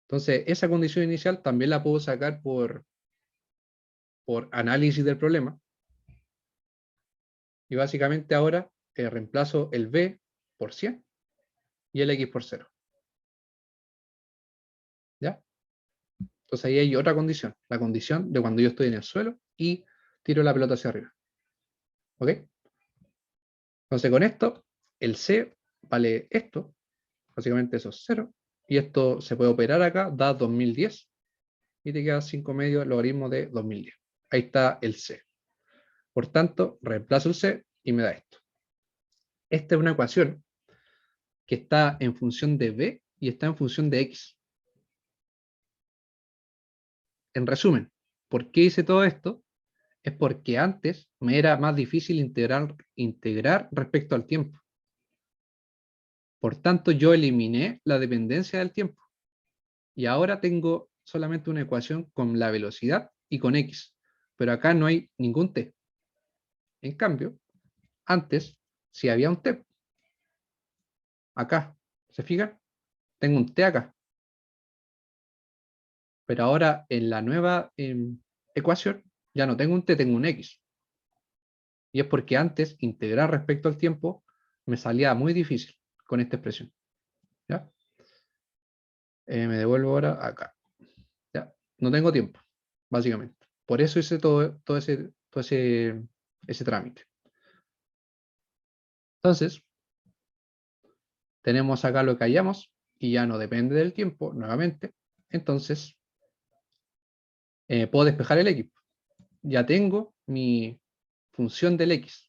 Entonces, esa condición inicial también la puedo sacar por análisis del problema. Y básicamente ahora reemplazo el B por 100 y el X por 0. ¿Ya? Entonces ahí hay otra condición, la condición de cuando yo estoy en el suelo y tiro la pelota hacia arriba. ¿Ok? Entonces con esto, el C vale esto, básicamente eso es 0, y esto se puede operar acá, da 2010, y te queda 5 medios logaritmo de 2010. Ahí está el C. Por tanto, reemplazo el C y me da esto. Esta es una ecuación que está en función de B y está en función de X. En resumen, ¿por qué hice todo esto? Es porque antes me era más difícil integrar respecto al tiempo. Por tanto, yo eliminé la dependencia del tiempo. Y ahora tengo solamente una ecuación con la velocidad y con X. Pero acá no hay ningún T. En cambio, antes sí había un T. Acá, ¿se fijan? Tengo un T acá. Pero ahora en la nueva ecuación ya no tengo un t, tengo un x. Y es porque antes integrar respecto al tiempo me salía muy difícil con esta expresión. ¿Ya? Me devuelvo ahora acá. ¿Ya? No tengo tiempo, básicamente. Por eso hice todo ese trámite. Entonces, tenemos acá lo que hallamos y ya no depende del tiempo, nuevamente. Entonces, puedo despejar el x. Ya tengo mi función del x.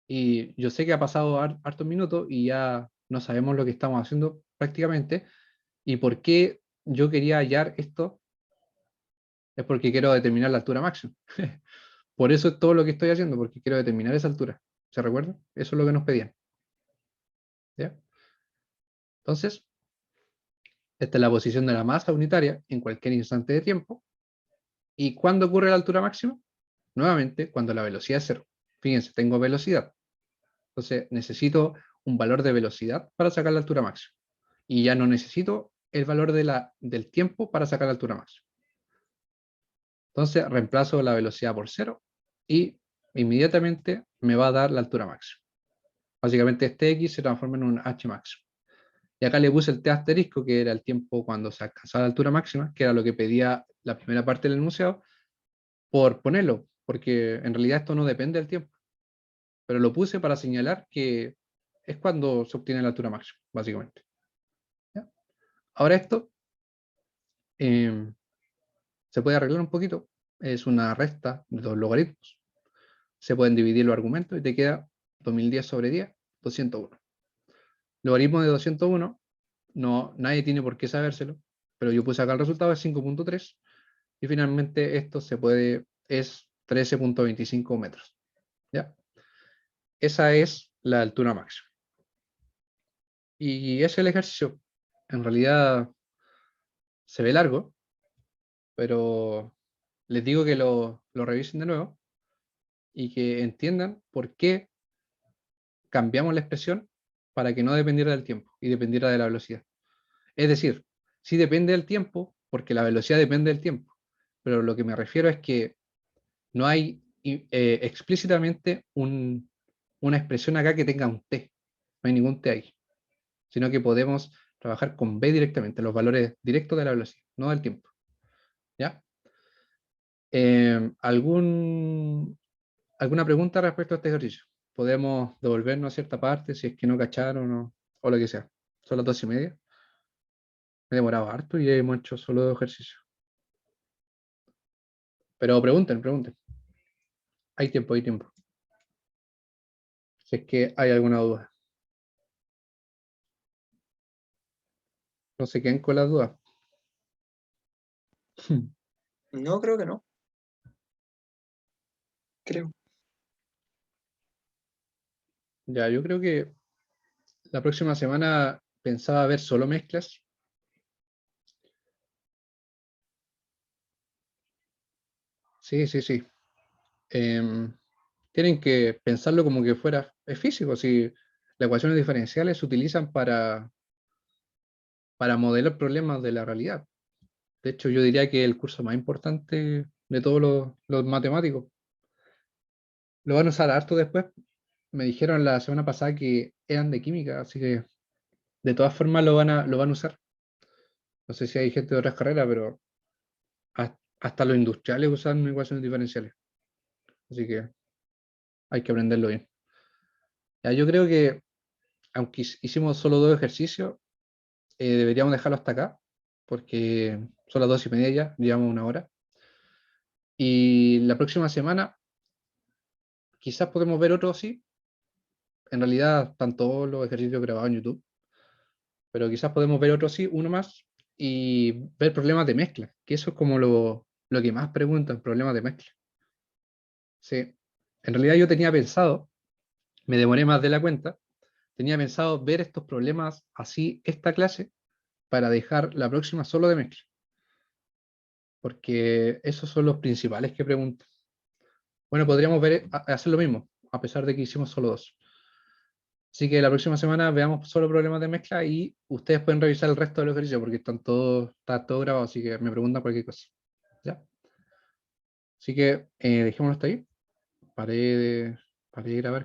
Y yo sé que ha pasado hartos minutos y ya no sabemos lo que estamos haciendo prácticamente. ¿Y por qué yo quería hallar esto? Es porque quiero determinar la altura máxima. Por eso es todo lo que estoy haciendo, porque quiero determinar esa altura. ¿Se recuerda? Eso es lo que nos pedían. ¿Ya? Entonces, esta es la posición de la masa unitaria en cualquier instante de tiempo. ¿Y cuándo ocurre la altura máxima? Nuevamente, cuando la velocidad es cero. Fíjense, tengo velocidad. Entonces, necesito un valor de velocidad para sacar la altura máxima. Y ya no necesito el valor del tiempo para sacar la altura máxima. Entonces, reemplazo la velocidad por cero y inmediatamente me va a dar la altura máxima. Básicamente este x se transforma en un h máximo. Y acá le puse el t asterisco, que era el tiempo cuando se alcanzaba la altura máxima, que era lo que pedía la primera parte del enunciado, por ponerlo, porque en realidad esto no depende del tiempo. Pero lo puse para señalar que es cuando se obtiene la altura máxima, básicamente. ¿Ya? Ahora esto se puede arreglar un poquito. Es una resta de dos logaritmos. Se pueden dividir los argumentos y te queda 2010 sobre 10, 201. Logaritmo de 201, no, nadie tiene por qué sabérselo, pero yo puse acá el resultado, es 5.3, y finalmente esto es 13.25 metros. ¿Ya? Esa es la altura máxima. Y es el ejercicio. En realidad se ve largo, pero les digo que lo revisen de nuevo y que entiendan por qué cambiamos la expresión para que no dependiera del tiempo y dependiera de la velocidad. Es decir, sí depende del tiempo, porque la velocidad depende del tiempo, pero lo que me refiero es que no hay explícitamente una expresión acá que tenga un t, no hay ningún t ahí, sino que podemos trabajar con b directamente, los valores directos de la velocidad, no del tiempo. ¿Ya? ¿Alguna pregunta respecto a este ejercicio? Podemos devolvernos a cierta parte si es que no cacharon o lo que sea. Son las 2:30. Me he demorado harto y hemos hecho solo 2 ejercicios. Pero pregunten. Hay tiempo, hay tiempo. Si es que hay alguna duda. No se queden con las dudas. No, creo que no. Creo. Ya, yo creo que la próxima semana pensaba ver solo mezclas. Sí, sí, sí. Tienen que pensarlo como que es físico. Si las ecuaciones diferenciales se utilizan para modelar problemas de la realidad. De hecho, yo diría que el curso más importante de todos los matemáticos. Lo van a usar harto después. Me dijeron la semana pasada que eran de química, así que de todas formas lo van a usar. No sé si hay gente de otras carreras, pero hasta los industriales usan ecuaciones diferenciales. Así que hay que aprenderlo bien. Ya, yo creo que, aunque hicimos solo 2 ejercicios, deberíamos dejarlo hasta acá, porque son las 2:30 ya, llevamos 1 hora. Y la próxima semana quizás podemos ver otro, sí. En realidad están todos los ejercicios grabados en YouTube, pero quizás podemos ver otro, sí, uno más, y ver problemas de mezcla, que eso es como lo que más preguntan, problemas de mezcla. Sí. En realidad yo tenía pensado, me demoré más de la cuenta, tenía pensado ver estos problemas así, esta clase, para dejar la próxima solo de mezcla, porque esos son los principales que preguntan. Bueno, podríamos hacer lo mismo, a pesar de que hicimos solo 2. Así que la próxima semana veamos solo problemas de mezcla y ustedes pueden revisar el resto de los ejercicios porque está todo grabado, así que me preguntan cualquier cosa. ¿Ya? Así que dejémoslo hasta ahí. Paré de grabar.